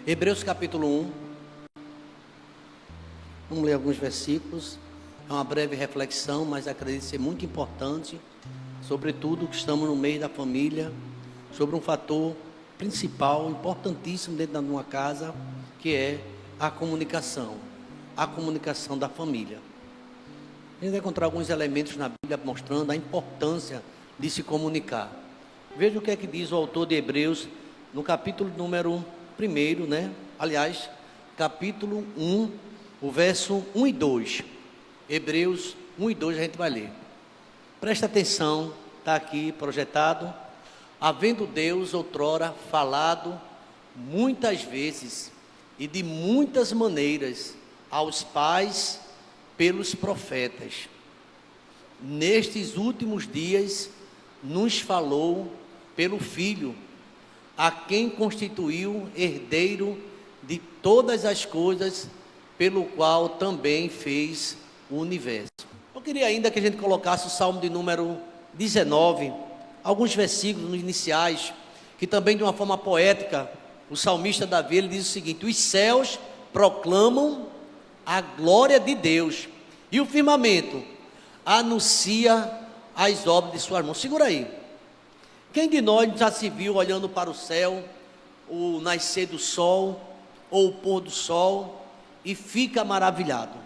Hebreus capítulo 1, vamos ler alguns versículos. É uma breve reflexão, mas acredito ser muito importante, sobretudo que estamos no meio da família, sobre um fator principal, importantíssimo dentro de uma casa, que é a comunicação da família. A gente vai encontrar alguns elementos na Bíblia mostrando a importância de se comunicar. Veja o que é que diz o autor de Hebreus, no capítulo número 1, Aliás, capítulo 1, o verso 1 e 2. Hebreus 1 e 2 a gente vai ler. Presta atenção, está aqui projetado. Havendo Deus outrora falado muitas vezes e de muitas maneiras aos pais pelos profetas, nestes últimos dias nos falou pelo Filho, a quem constituiu herdeiro de todas as coisas, pelo qual também fez o universo. Eu queria ainda que a gente colocasse o Salmo de número 19, alguns versículos iniciais, que também de uma forma poética, o salmista Davi, ele diz o seguinte: os céus proclamam a glória de Deus, e o firmamento anuncia as obras de suas mãos. Segura aí. Quem de nós já se viu olhando para o céu, o nascer do sol, ou o pôr do sol, e fica maravilhado?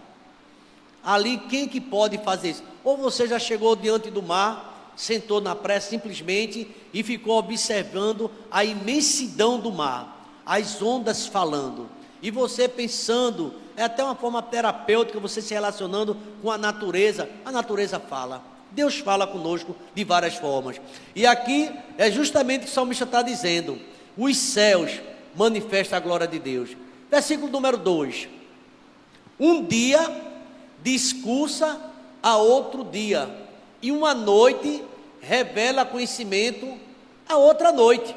Ali, quem que pode fazer isso? Ou você já chegou diante do mar, sentou na praia simplesmente e ficou observando a imensidão do mar, as ondas falando, e você pensando, é até uma forma terapêutica, você se relacionando com a natureza fala. Deus fala conosco de várias formas. E aqui é justamente o que o salmista está dizendo: os céus manifestam a glória de Deus. Versículo número 2: um dia discursa a outro dia, e uma noite revela conhecimento a outra noite.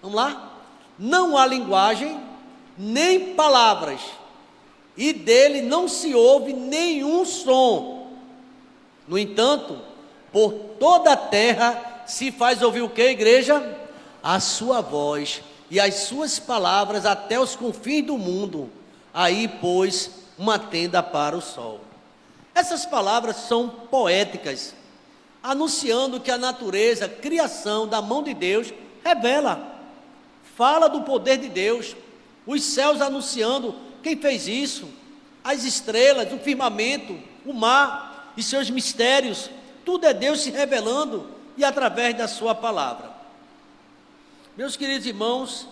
Vamos lá? Não há linguagem, nem palavras, e dele não se ouve nenhum som. No entanto, por toda a terra se faz ouvir o que, igreja? A sua voz e as suas palavras até os confins do mundo. Aí, pois, uma tenda para o sol. Essas palavras são poéticas, anunciando que a natureza, criação da mão de Deus, revela, fala do poder de Deus. Os céus anunciando quem fez isso, as estrelas, o firmamento, o mar e seus mistérios, tudo é Deus se revelando, e através da sua palavra. Meus queridos irmãos,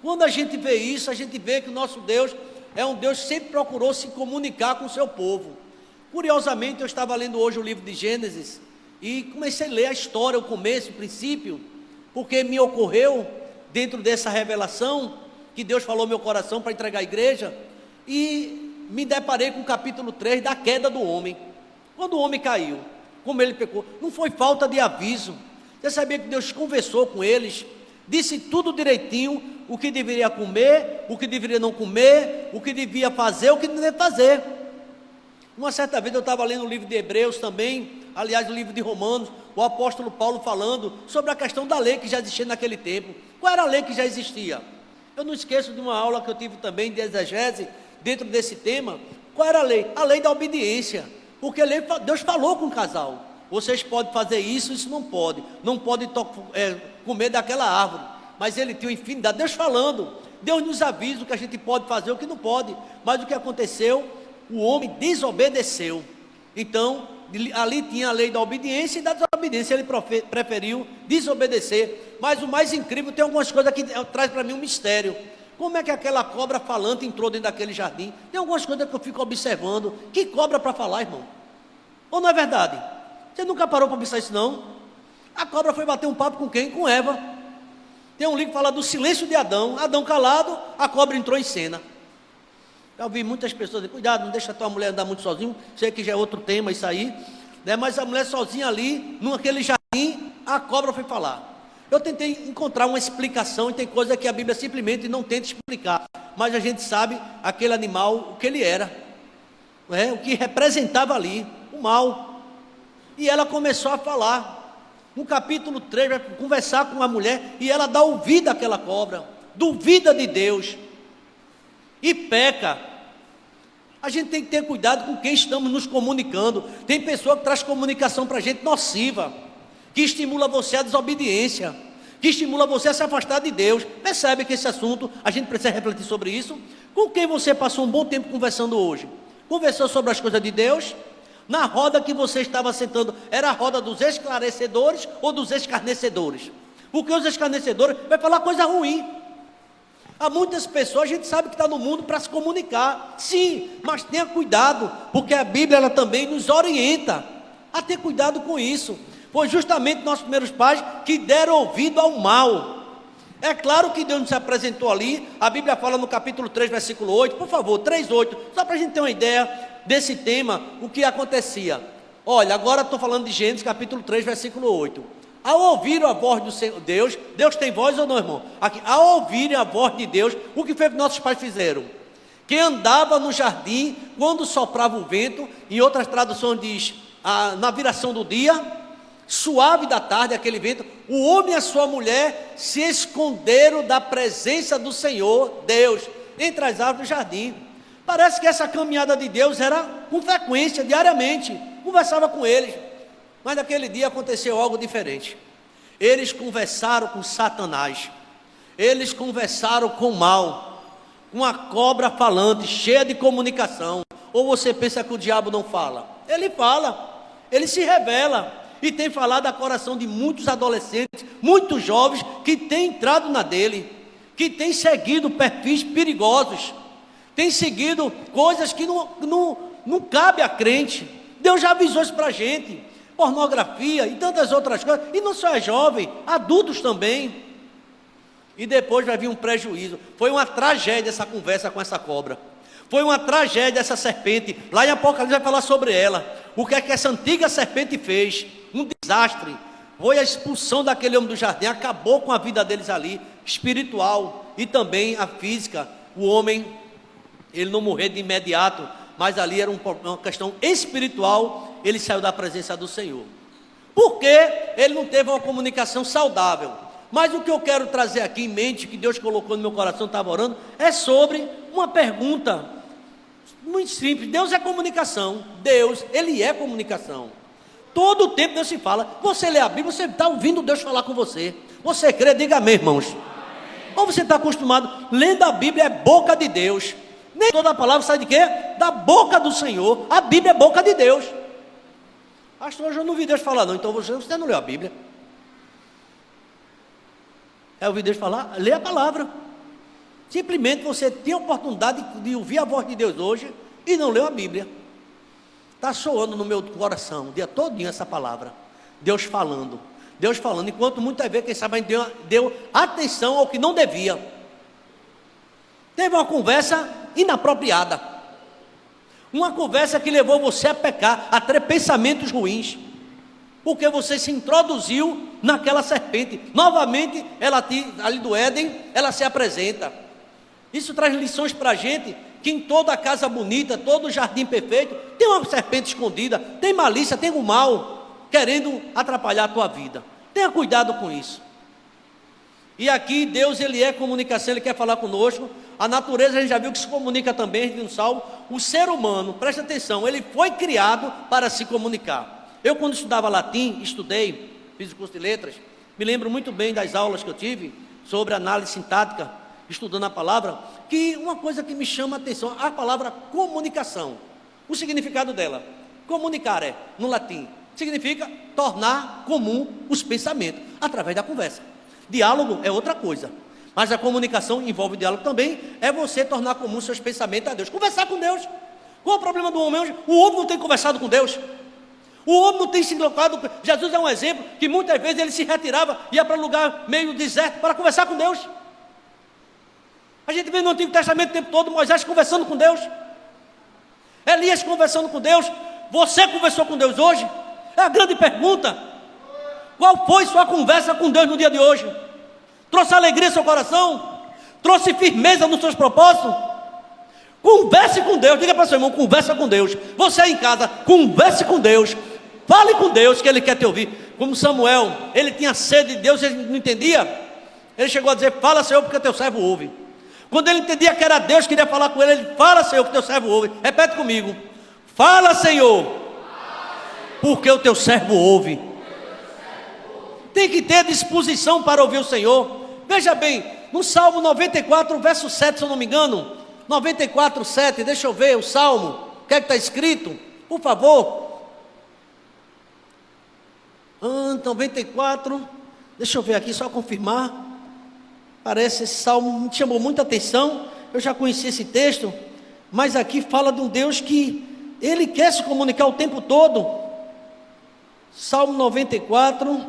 quando a gente vê isso, a gente vê que o nosso Deus é um Deus que sempre procurou se comunicar com o seu povo. Curiosamente, eu estava lendo hoje o livro de Gênesis, e comecei a ler a história, o começo, o princípio, porque me ocorreu, dentro dessa revelação, que Deus falou no meu coração para entregar à igreja, e me deparei com o capítulo 3 da queda do homem. Quando o homem caiu, como ele pecou, não foi falta de aviso. Você sabia que Deus conversou com eles, disse tudo direitinho, o que deveria comer, o que deveria não comer, o que devia fazer, o que não devia fazer. Uma certa vez eu estava lendo o livro de Hebreus também, aliás o livro de Romanos, o apóstolo Paulo falando sobre a questão da lei que já existia naquele tempo. Qual era a lei que já existia? Eu não esqueço de uma aula que eu tive também de exegese, dentro desse tema. Qual era a lei? A lei da obediência. Porque Deus falou com o casal: vocês podem fazer isso, isso não pode. Não pode comer daquela árvore. Mas ele tinha infinidade. Deus falando. Deus nos avisa o que a gente pode fazer, o que não pode. Mas o que aconteceu? O homem desobedeceu. Então, ali tinha a lei da obediência e da desobediência. Ele preferiu desobedecer. Mas o mais incrível, tem algumas coisas que traz para mim um mistério. Como é que aquela cobra falante entrou dentro daquele jardim? Tem algumas coisas que eu fico observando. Que cobra para falar, irmão? Ou não é verdade? Você nunca parou para pensar isso, não? A cobra foi bater um papo com quem? Com Eva. Tem um livro que fala do silêncio de Adão. Adão calado, a cobra entrou em cena. Já ouvi muitas pessoas dizer: cuidado, não deixa a tua mulher andar muito sozinho. Sei que já é outro tema isso aí, né? Mas a mulher sozinha ali, naquele jardim, a cobra foi falar. Eu tentei encontrar uma explicação, e tem coisa que a Bíblia simplesmente não tenta explicar, mas a gente sabe aquele animal, o que ele era, né? O que representava ali, o mal. E ela começou a falar. No capítulo 3, vai conversar com a mulher, e ela dá ouvido àquela cobra. duvida de Deus e peca. A gente tem que ter cuidado com quem estamos nos comunicando. Tem pessoa que traz comunicação para a gente nociva, que estimula você à desobediência, que estimula você a se afastar de Deus. Percebe que esse assunto, a gente precisa refletir sobre isso. Com quem você passou um bom tempo conversando hoje? Conversou sobre as coisas de Deus? Na roda que você estava sentando, era a roda dos esclarecedores ou dos escarnecedores? Porque os escarnecedores vai falar coisa ruim. Há muitas pessoas, a gente sabe que está no mundo para se comunicar, sim, mas tenha cuidado, porque a Bíblia ela também nos orienta a ter cuidado com isso. Foi justamente nossos primeiros pais que deram ouvido ao mal. É claro que Deus nos apresentou ali, a Bíblia fala no capítulo 3, versículo 8, por favor, 3:8, só para a gente ter uma ideia desse tema, o que acontecia. Olha, agora estou falando de Gênesis, capítulo 3, versículo 8. Ao ouvirem a voz do Senhor, Deus tem voz ou não, irmão? Aqui, ao ouvirem a voz de Deus, o que foi que nossos pais fizeram? Que andava no jardim, quando soprava o vento, em outras traduções diz, na viração do dia, suave da tarde, aquele vento, o homem e a sua mulher se esconderam da presença do Senhor, Deus, entre as árvores do jardim. Parece que essa caminhada de Deus era com frequência, diariamente, conversava com eles. Mas naquele dia aconteceu algo diferente. Eles conversaram com Satanás, eles conversaram com o mal, com a cobra falante, cheia de comunicação. Ou você pensa que o diabo não fala? Ele fala, ele se revela. E tem falado ao coração de muitos adolescentes, muitos jovens, que têm entrado na dele, que têm seguido perfis perigosos, têm seguido coisas que não cabe a crente. Deus já avisou isso para a gente. Pornografia e tantas outras coisas, e não só é jovem, adultos também. E depois vai vir um prejuízo. Foi uma tragédia essa conversa com essa cobra, foi uma tragédia essa serpente. Lá em Apocalipse vai falar sobre ela, o que é que essa antiga serpente fez, um desastre. Foi a expulsão daquele homem do jardim, acabou com a vida deles ali, espiritual e também a física. O homem, ele não morreu de imediato, mas ali era uma questão espiritual. Ele saiu da presença do Senhor, porque ele não teve uma comunicação saudável. Mas o que eu quero trazer aqui em mente, que Deus colocou no meu coração, estava orando, é sobre uma pergunta muito simples. Deus é comunicação, Deus, Ele é comunicação. Todo o tempo Deus se fala. Você lê a Bíblia, você está ouvindo Deus falar com você. Você crê, diga amém, irmãos. Ou você está acostumado, lendo a Bíblia é boca de Deus. Nem toda a palavra sai de quê? Da boca do Senhor. A Bíblia é boca de Deus. Pastor, hoje eu não ouvi Deus falar não, então você não leu a Bíblia. É ouvir Deus falar, lê a palavra. Simplesmente você tem a oportunidade de ouvir a voz de Deus hoje e não leu a Bíblia. Está soando no meu coração o dia todinho essa palavra, Deus falando, enquanto muitas vezes, quem sabe, a gente deu atenção ao que não devia. Teve uma conversa inapropriada, uma conversa que levou você a pecar, a ter pensamentos ruins, porque você se introduziu naquela serpente. Novamente, ela ali do Éden, ela se apresenta. Isso traz lições para a gente, que em toda casa bonita, todo jardim perfeito, tem uma serpente escondida, tem malícia, tem o mal, querendo atrapalhar a tua vida. Tenha cuidado com isso. E aqui Deus, Ele é comunicação, Ele quer falar conosco. A natureza, a gente já viu que se comunica também, a gente viu no Salmo. O ser humano, presta atenção, ele foi criado para se comunicar. Eu, quando estudava latim, fiz o curso de letras, me lembro muito bem das aulas que eu tive sobre análise sintática, estudando a palavra, que uma coisa que me chama a atenção, a palavra comunicação, o significado dela. Comunicare, no latim, significa tornar comum os pensamentos, através da conversa. Diálogo é outra coisa, mas a comunicação envolve diálogo também, é você tornar comum seus pensamentos a Deus, conversar com Deus. Qual é o problema do homem hoje? O homem não tem conversado com Deus, o homem não tem se colocado. Jesus é um exemplo, que muitas vezes ele se retirava, ia para um lugar meio deserto, para conversar com Deus. A gente vê no Antigo Testamento o tempo todo, Moisés conversando com Deus, Elias conversando com Deus. Você conversou com Deus hoje? É a grande pergunta. Qual foi sua conversa com Deus no dia de hoje? Trouxe alegria ao seu coração? Trouxe firmeza nos seus propósitos? Converse com Deus, diga para o seu irmão, conversa com Deus. Você aí em casa, converse com Deus, fale com Deus, que Ele quer te ouvir. Como Samuel, ele tinha sede de Deus, ele não entendia. Ele chegou a dizer: fala, Senhor, porque teu servo ouve. Quando ele entendia que era Deus que queria falar com ele, ele: fala, Senhor, porque teu servo ouve. Repete comigo: fala, Senhor, porque o teu servo ouve. Tem que ter disposição para ouvir o Senhor. Veja bem, no Salmo 94, verso 7, se eu não me engano, 94, 7, deixa eu ver o Salmo, o que é que está escrito? Por favor. 94, deixa eu ver aqui, só confirmar. Parece esse Salmo me chamou muita atenção. Eu já conheci esse texto, mas aqui fala de um Deus que Ele quer se comunicar o tempo todo. Salmo 94,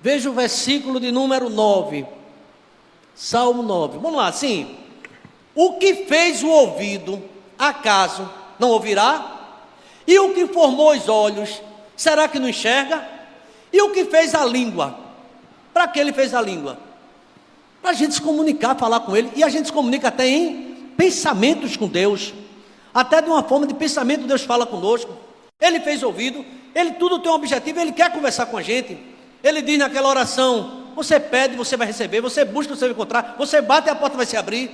veja o versículo de número 9. Salmo 9, vamos lá, sim. O que fez o ouvido, acaso não ouvirá? E o que formou os olhos, será que não enxerga? E o que fez a língua? Para que ele fez a língua? Para a gente se comunicar, falar com ele. E a gente se comunica até em pensamentos com Deus. Até de uma forma de pensamento Deus fala conosco. Ele fez ouvido, ele tudo tem um objetivo, ele quer conversar com a gente. Ele diz naquela oração: você pede, você vai receber, você busca, você vai encontrar, você bate e a porta vai se abrir.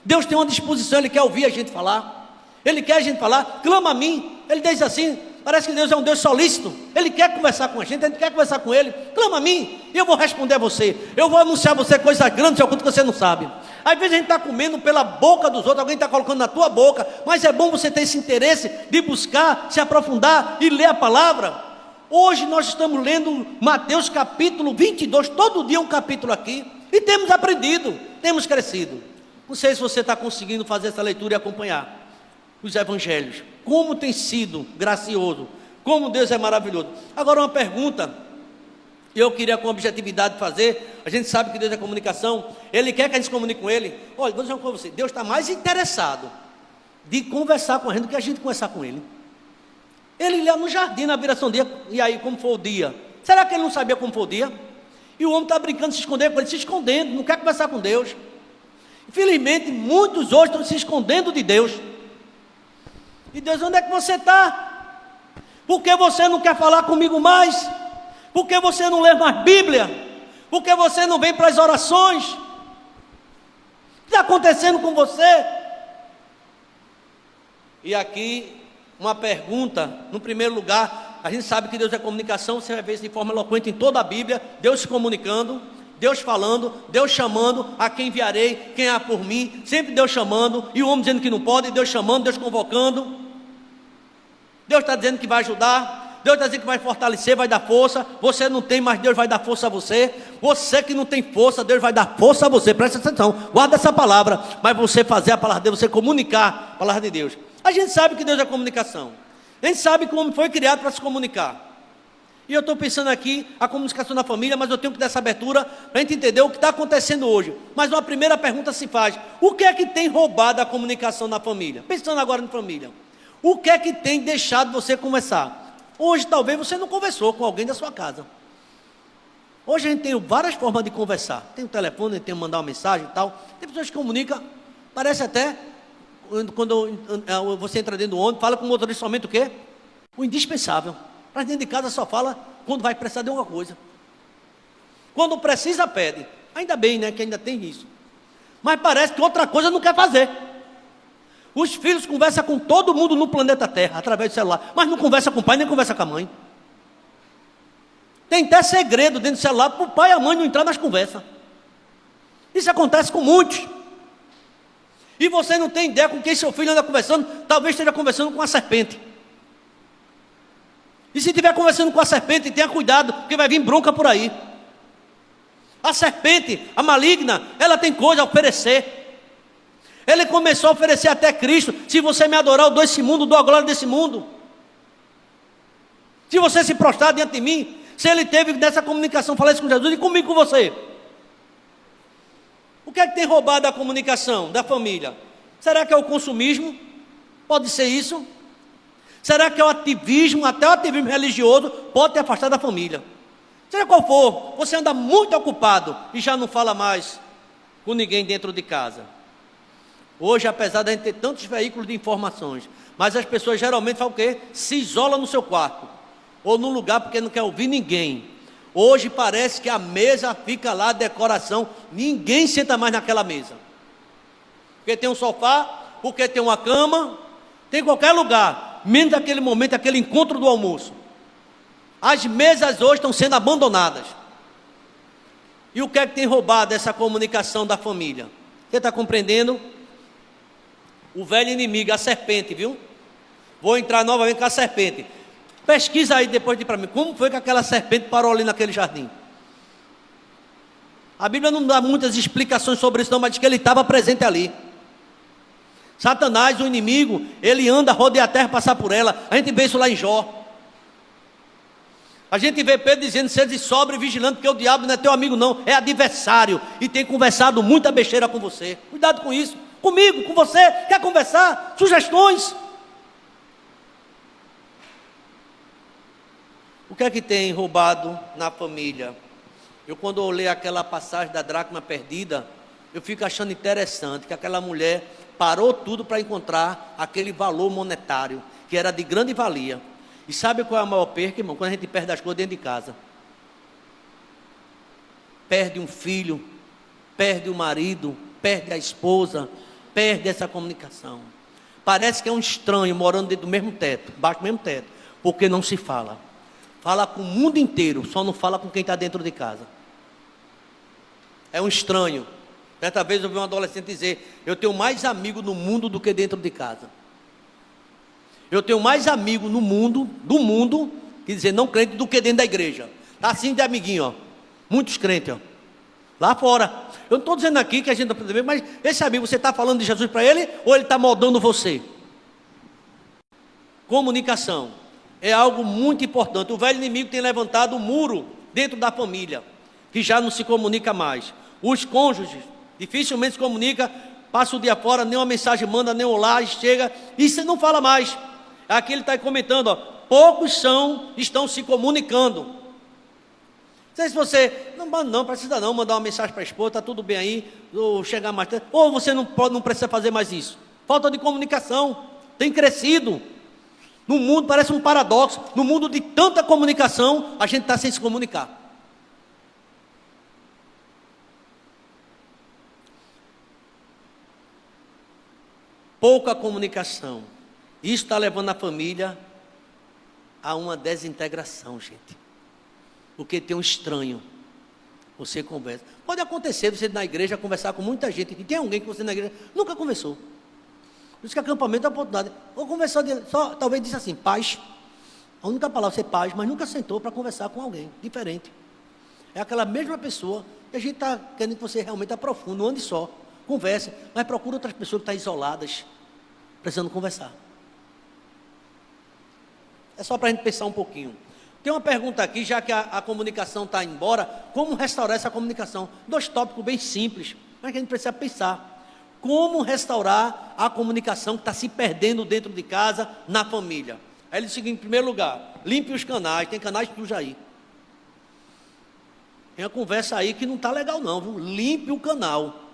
Deus tem uma disposição, Ele quer ouvir a gente falar. Ele quer a gente falar: clama a mim. Ele diz assim, parece que Deus é um Deus solícito. Ele quer conversar com a gente quer conversar com Ele. Clama a mim, e eu vou responder a você. Eu vou anunciar a você coisas grandes, ocultas que você não sabe. Às vezes a gente está comendo pela boca dos outros, alguém está colocando na tua boca, mas é bom você ter esse interesse de buscar, se aprofundar e ler a palavra. Hoje nós estamos lendo Mateus capítulo 22, todo dia um capítulo aqui, e temos aprendido, temos crescido. Não sei se você está conseguindo fazer essa leitura e acompanhar os evangelhos, como tem sido gracioso, como Deus é maravilhoso. Agora uma pergunta, eu queria com objetividade fazer. A gente sabe que Deus é comunicação, Ele quer que a gente se comunique com Ele. Olha, vou dizer uma coisa para você: Deus está mais interessado de conversar com a gente do que a gente conversar com Ele. Ele ia no jardim na viração do dia, e aí como foi o dia? Será que ele não sabia como foi o dia? E o homem está brincando de se esconder com ele, se escondendo, não quer conversar com Deus. Infelizmente, muitos hoje estão se escondendo de Deus. E Deus: onde é que você está? Por que você não quer falar comigo mais? Por que você não lê mais Bíblia? Por que você não vem para as orações? O que está acontecendo com você? E aqui uma pergunta, no primeiro lugar, a gente sabe que Deus é comunicação. Você vai ver isso de forma eloquente em toda a Bíblia, Deus se comunicando, Deus falando, Deus chamando: a quem enviarei, quem há por mim, sempre Deus chamando, e o homem dizendo que não pode, Deus chamando, Deus convocando. Deus está dizendo que vai ajudar, Deus está dizendo que vai fortalecer, vai dar força. Você não tem, mas Deus vai dar força a você. Você que não tem força, Deus vai dar força a você. Presta atenção, guarda essa palavra. Mas você fazer a palavra de Deus, você comunicar a palavra de Deus. A gente sabe que Deus é comunicação. A gente sabe que o homem foi criado para se comunicar. E eu estou pensando aqui, a comunicação na família, mas eu tenho que dar essa abertura para a gente entender o que está acontecendo hoje. Mas uma primeira pergunta se faz: o que é que tem roubado a comunicação na família? Pensando agora em família, o que é que tem deixado você conversar? Hoje talvez você não conversou com alguém da sua casa. Hoje a gente tem várias formas de conversar. Tem o telefone, tem que mandar uma mensagem e tal. Tem pessoas que comunicam, parece até, quando você entra dentro do ônibus, fala com o motorista somente o quê? O indispensável. Para dentro de casa só fala quando vai precisar de alguma coisa. Quando precisa, pede. Ainda bem, né, que ainda tem isso. Mas parece que outra coisa não quer fazer. Os filhos conversam com todo mundo no planeta Terra, através do celular, mas não conversa com o pai, nem conversa com a mãe. Tem até segredo dentro do celular para o pai e a mãe não entrar nas conversas. Isso acontece com muitos. E você não tem ideia com quem seu filho anda conversando. Talvez esteja conversando com a serpente. E se estiver conversando com a serpente, tenha cuidado, porque vai vir bronca por aí. A serpente, a maligna, ela tem coisa a oferecer. Ele começou a oferecer até Cristo: se você me adorar, eu dou esse mundo, dou a glória desse mundo. Se você se prostrar diante de mim. Se ele teve nessa comunicação, falar isso com Jesus, e comigo, com você. O que é que tem roubado a comunicação da família? Será que é o consumismo? Pode ser isso. Será que é o ativismo? Até o ativismo religioso pode te afastar da família. Seja qual for, você anda muito ocupado e já não fala mais com ninguém dentro de casa. Hoje, apesar de a gente ter tantos veículos de informações, mas as pessoas geralmente fazem o quê? Se isolam no seu quarto, ou num lugar porque não quer ouvir ninguém. Hoje parece que a mesa fica lá, decoração, ninguém senta mais naquela mesa. Porque tem um sofá, porque tem uma cama, tem qualquer lugar, menos aquele momento, aquele encontro do almoço. As mesas hoje estão sendo abandonadas. E o que é que tem roubado essa comunicação da família? Você está compreendendo? O velho inimigo, a serpente, viu? Vou entrar novamente com a serpente. Pesquisa aí depois de para mim, como foi que aquela serpente parou ali naquele jardim? A Bíblia não dá muitas explicações sobre isso não, mas diz que ele estava presente ali. Satanás, o inimigo, ele anda, rodeia a terra, passar por ela. A gente vê isso lá em Jó. A gente vê Pedro dizendo, seja sobre e vigilante, porque o diabo não é teu amigo não, é adversário, e tem conversado muita besteira com você. Cuidado com isso, comigo, com você. Quer conversar? Sugestões. O que é que tem roubado na família? Eu, quando eu leio aquela passagem da dracma perdida, eu fico achando interessante que aquela mulher parou tudo para encontrar aquele valor monetário, que era de grande valia. E sabe qual é a maior perca, irmão? Quando a gente perde as coisas dentro de casa. Perde um filho, perde o marido, perde a esposa, perde essa comunicação. Parece que é um estranho morando dentro do mesmo teto, embaixo do mesmo teto, porque não se fala. Fala com o mundo inteiro, só não fala com quem está dentro de casa. É um estranho. Certa vez eu vi um adolescente dizer, eu tenho mais amigo no mundo do que dentro de casa. Eu tenho mais amigo no mundo, do mundo, quer dizer, não crente, do que dentro da igreja. Está assim de amiguinho, ó. Muitos crentes, ó. Lá fora. Eu não estou dizendo aqui que a gente não precisa ver, mas esse amigo, você está falando de Jesus para ele, ou ele está moldando você? Comunicação é algo muito importante. O velho inimigo tem levantado um muro dentro da família, que já não se comunica mais. Os cônjuges dificilmente se comunicam, passa o dia fora, nem uma mensagem manda, nem um olá, chega, e você não fala mais. Aqui ele está comentando, ó, poucos estão se comunicando. Não sei se você, não precisa não mandar uma mensagem para a esposa, está tudo bem aí, ou chegar mais tarde, ou você não precisa fazer mais isso. Falta de comunicação, tem crescido. No mundo parece um paradoxo, no mundo de tanta comunicação, a gente está sem se comunicar. Pouca comunicação. Isso está levando a família a uma desintegração, gente. Porque tem um estranho. Você conversa. Pode acontecer você na igreja conversar com muita gente. E tem alguém que você na igreja nunca conversou. Por isso que acampamento é uma oportunidade. Ou conversar, só talvez disse assim, paz. A única palavra é ser paz, mas nunca sentou para conversar com alguém diferente. É aquela mesma pessoa que a gente está querendo que você realmente aprofunde, não ande só. Converse, mas procura outras pessoas que estão isoladas, precisando conversar. É só para a gente pensar um pouquinho. Tem uma pergunta aqui, já que a comunicação está embora, como restaurar essa comunicação? 2 tópicos bem simples, mas que a gente precisa pensar. Como restaurar a comunicação que está se perdendo dentro de casa, na família? Aí ele diz o seguinte, em primeiro lugar, limpe os canais, tem canais sujos aí. Tem uma conversa aí que não está legal não, viu? Limpe o canal.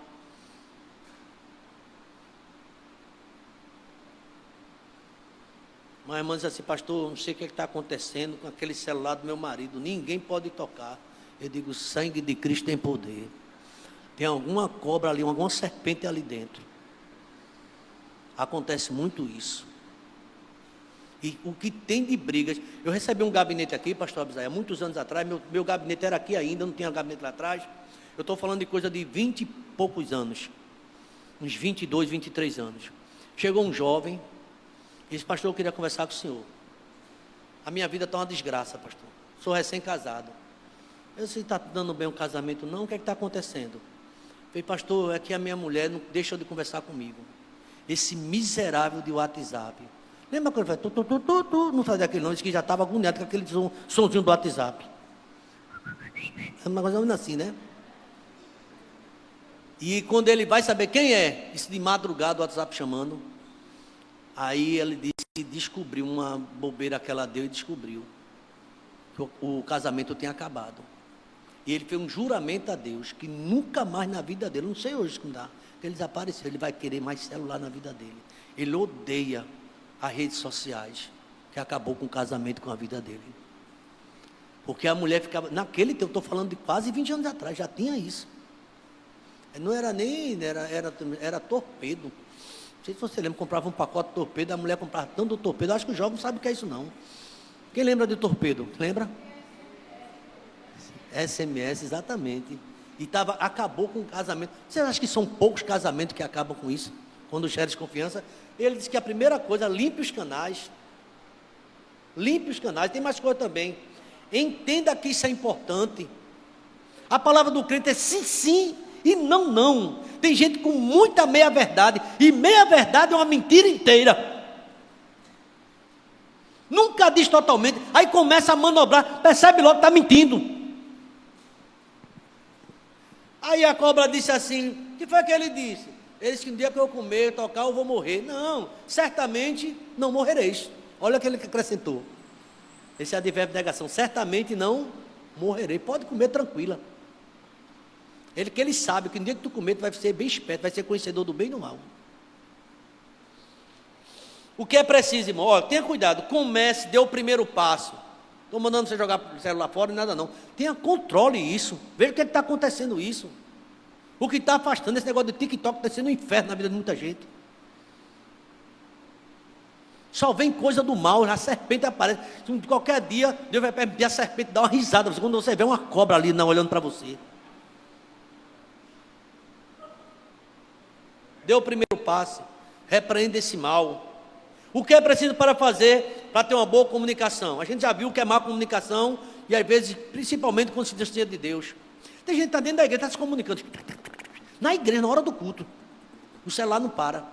Uma irmã diz assim, pastor, não sei o que está acontecendo com aquele celular do meu marido, ninguém pode tocar. Eu digo, o sangue de Cristo tem poder. Tem alguma cobra ali, alguma serpente ali dentro. Acontece muito isso. E o que tem de brigas, eu recebi um gabinete aqui, pastor Abisaia, muitos anos atrás, meu gabinete era aqui ainda, não tinha gabinete lá atrás. Eu estou falando de coisa de 20 e poucos anos, uns 22, 23 anos. Chegou um jovem, disse, pastor, eu queria conversar com o senhor. A minha vida está uma desgraça, pastor. Sou recém-casado. Eu disse, está dando bem o casamento? Não, o que é que está acontecendo? Eu falei, pastor, é que a minha mulher não deixa de conversar comigo. Esse miserável de WhatsApp. Lembra quando ele faz, não fazia aquele não, disse que já estava agoniado com aquele somzinho do WhatsApp. É uma coisa assim, né? E quando ele vai saber quem é, isso de madrugada o WhatsApp chamando, aí ele disse que descobriu uma bobeira que ela deu e descobriu que o casamento tinha acabado. E ele fez um juramento a Deus que nunca mais na vida dele, não sei hoje como dá, que ele desapareceu, ele vai querer mais celular na vida dele. Ele odeia as redes sociais, que acabou com o casamento, com a vida dele. Porque a mulher ficava, naquele tempo, eu estou falando de quase 20 anos atrás, já tinha isso. Não era nem, era torpedo. Não sei se você lembra, comprava um pacote de torpedo, a mulher comprava tanto torpedo, eu acho que os jovens não sabem o que é isso não. Quem lembra de torpedo? Lembra? SMS, exatamente. E acabou com o casamento. Você acha que são poucos casamentos que acabam com isso? Quando gera desconfiança? Ele disse que a primeira coisa, limpe os canais. Limpe os canais, tem mais coisa também. Entenda que isso é importante. A palavra do crente é sim, sim e não, não. Tem gente com muita meia-verdade, e meia-verdade é uma mentira inteira. Nunca diz totalmente, aí começa a manobrar, percebe logo que está mentindo. Aí a cobra disse assim, o que foi que ele disse? Ele disse que no dia que eu comer, tocar, eu vou morrer. Não, certamente não morrereis. Olha o que ele acrescentou. Esse é advérbio de negação, certamente não morrerei. Pode comer tranquila. Ele sabe que no dia que tu comer, tu vai ser bem esperto, vai ser conhecedor do bem e do mal. O que é preciso, irmão? Olha, tenha cuidado, comece, dê o primeiro passo. Estou mandando você jogar o celular fora e nada não. Tenha controle isso. Veja o que está acontecendo isso. O que está afastando esse negócio de TikTok está sendo um inferno na vida de muita gente. Só vem coisa do mal, a serpente aparece. Qualquer dia, Deus vai permitir a serpente dar uma risada. Quando você vê uma cobra ali não olhando para você. Dê o primeiro passo, repreenda esse mal. O que é preciso para fazer, para ter uma boa comunicação? A gente já viu que é má comunicação, e às vezes, principalmente quando se distancia de Deus. Tem gente que está dentro da igreja, está se comunicando. Na igreja, na hora do culto. O celular não para.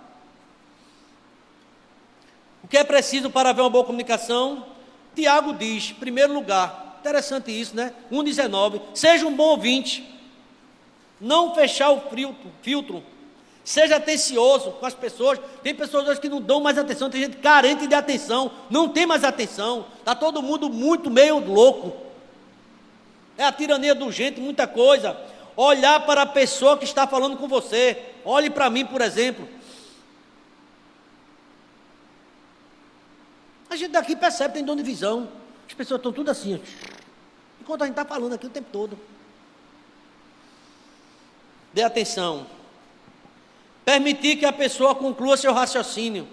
O que é preciso para haver uma boa comunicação? Tiago diz, em primeiro lugar, interessante isso, né? 1,19, seja um bom ouvinte, não fechar o filtro, seja atencioso com as pessoas. Tem pessoas hoje que não dão mais atenção, tem gente carente de atenção, não tem mais atenção, está todo mundo muito meio louco, é a tirania do jeito, muita coisa. Olhar para a pessoa que está falando com você, olhe para mim, por exemplo. A gente daqui percebe, tem dono de visão, as pessoas estão tudo assim, enquanto a gente está falando aqui o tempo todo. Dê atenção. Permitir que a pessoa conclua seu raciocínio.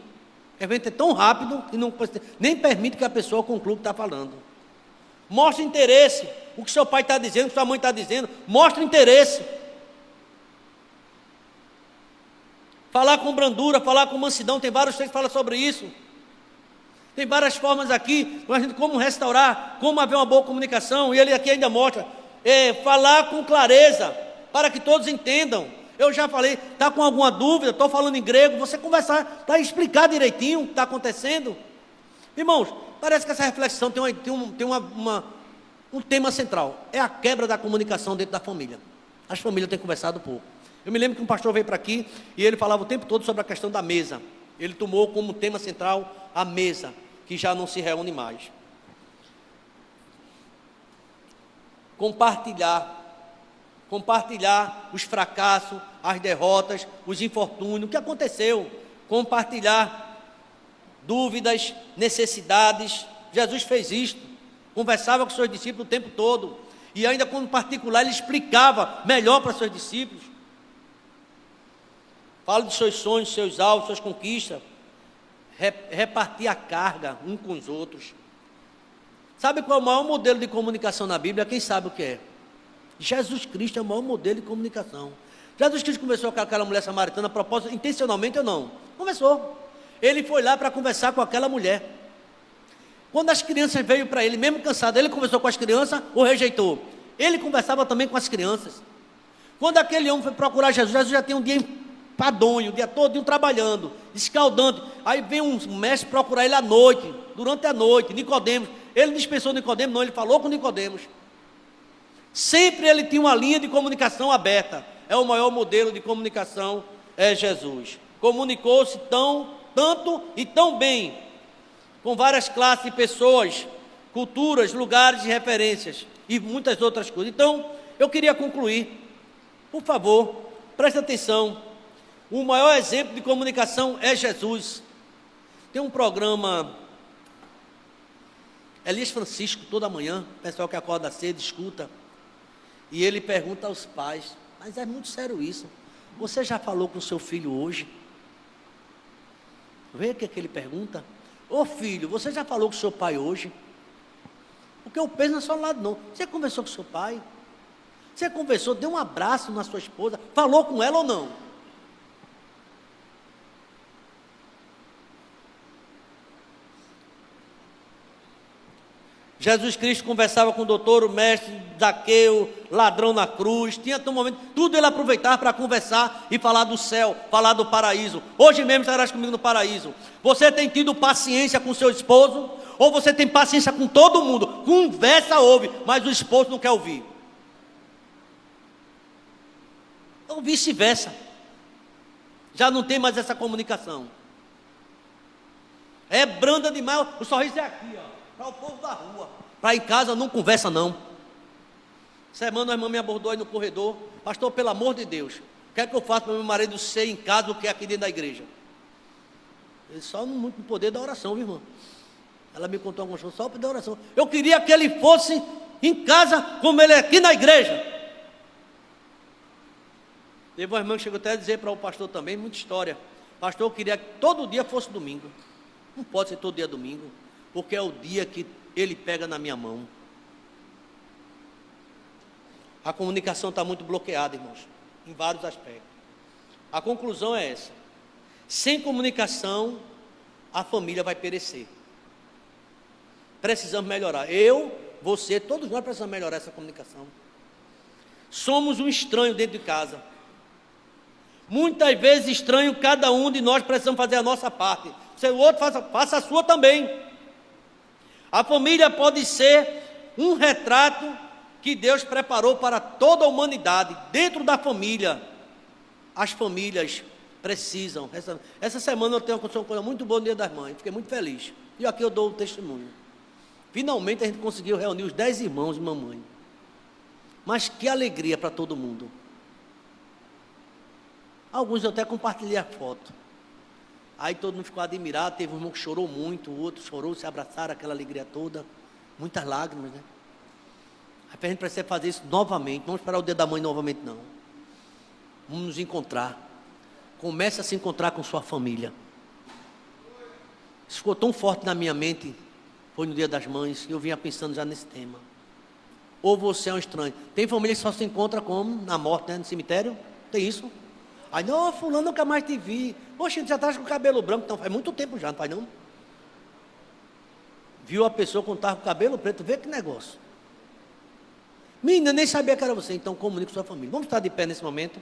O evento é tão rápido que não, nem permite que a pessoa conclua o que está falando. Mostre interesse. O que seu pai está dizendo, o que sua mãe está dizendo, mostre interesse. Falar com brandura, falar com mansidão, tem vários textos que falam sobre isso. Tem várias formas aqui, como restaurar, como haver uma boa comunicação, e ele aqui ainda mostra, falar com clareza, para que todos entendam. Eu já falei, está com alguma dúvida, estou falando em grego, você conversar, para explicar direitinho o que está acontecendo. Irmãos, parece que essa reflexão tem um tema central, é a quebra da comunicação dentro da família. As famílias têm conversado pouco. Eu me lembro que um pastor veio para aqui, e ele falava o tempo todo sobre a questão da mesa. Ele tomou como tema central a mesa, que já não se reúne mais. Compartilhar os fracassos, as derrotas, os infortúnios, o que aconteceu. Compartilhar dúvidas, necessidades. Jesus fez isto, conversava com seus discípulos o tempo todo, e ainda como particular ele explicava melhor para seus discípulos. Fala dos seus sonhos, seus alvos, suas conquistas. Repartir a carga um com os outros. Sabe qual é o maior modelo de comunicação na Bíblia? Quem sabe o que é? Jesus Cristo é o maior modelo de comunicação. Jesus Cristo conversou com aquela mulher samaritana a propósito, intencionalmente ou não? Conversou. Ele foi lá para conversar com aquela mulher. Quando as crianças veio para ele, mesmo cansado, ele conversou com as crianças ou rejeitou? Ele conversava também com as crianças. Quando aquele homem foi procurar Jesus, Jesus já tem um dia padonho, o dia todo trabalhando, escaldante. Aí vem um mestre procurar ele à noite, durante a noite, Nicodemos. Ele dispensou Nicodemos, não, ele falou com Nicodemos. Sempre ele tinha uma linha de comunicação aberta. É o maior modelo de comunicação, é Jesus. Comunicou-se tanto e tão bem, com várias classes de pessoas, culturas, lugares e referências, e muitas outras coisas. Então, eu queria concluir. Por favor, preste atenção. O maior exemplo de comunicação é Jesus. Tem um programa Elias Francisco, toda manhã, o pessoal que acorda cedo, escuta. E ele pergunta aos pais, mas é muito sério isso. Você já falou com o seu filho hoje? Vê o que ele pergunta. Ô filho, você já falou com o seu pai hoje? Porque o peso não é só ao lado não. Você conversou com o seu pai? Você conversou, deu um abraço na sua esposa? Falou com ela ou não? Jesus Cristo conversava com o doutor, o mestre, Zaqueu, ladrão na cruz, tinha um momento, tudo ele aproveitava para conversar e falar do céu, falar do paraíso. Hoje mesmo estarás comigo no paraíso. Você tem tido paciência com seu esposo? Ou você tem paciência com todo mundo? Conversa, ouve, mas o esposo não quer ouvir. Ou vice-versa. Já não tem mais essa comunicação. É branda demais, o sorriso é aqui, ó. Para o povo da rua, para em casa não conversa não. Semana a irmã me abordou aí no corredor, pastor, pelo amor de Deus, o que é que eu faço para meu marido ser em casa o que é aqui dentro da igreja? Ele só no poder da oração, viu, irmã? Ela me contou algumas coisas, só o poder da oração. Eu queria que ele fosse em casa como ele é aqui na igreja. Teve uma irmã que chegou até a dizer para o pastor também, muita história. Pastor, eu queria que todo dia fosse domingo. Não pode ser todo dia domingo, porque é o dia que ele pega na minha mão. A comunicação está muito bloqueada, irmãos, em vários aspectos. A conclusão é essa: sem comunicação, a família vai perecer. Precisamos melhorar. Eu, você, todos nós precisamos melhorar essa comunicação. Somos um estranho dentro de casa. Muitas vezes estranho, cada um de nós precisamos fazer a nossa parte. Se o outro faça a sua também. A família pode ser um retrato que Deus preparou para toda a humanidade. Dentro da família, as famílias precisam. Essa semana eu tenho uma coisa muito boa no Dia das Mães, fiquei muito feliz. E aqui eu dou o testemunho. Finalmente a gente conseguiu reunir os 10 irmãos e mamãe. Mas que alegria para todo mundo. Alguns eu até compartilhei a foto. Aí todo mundo ficou admirado, teve um irmão que chorou muito, o outro chorou, se abraçaram, aquela alegria toda, muitas lágrimas, né? Aí a gente precisa fazer isso novamente, não vamos esperar o Dia da Mãe novamente não. Vamos nos encontrar. Comece a se encontrar com sua família. Isso ficou tão forte na minha mente, foi no Dia das Mães, que eu vinha pensando já nesse tema. Ou você é um estranho. Tem família que só se encontra como na morte, né? No cemitério, tem isso. Aí, não, fulano, nunca mais te vi. Poxa, você já está com o cabelo branco, então faz muito tempo já, não faz não? Viu a pessoa quando estava com o cabelo preto, vê que negócio. Menina, nem sabia que era você, então comunique com sua família. Vamos estar de pé nesse momento.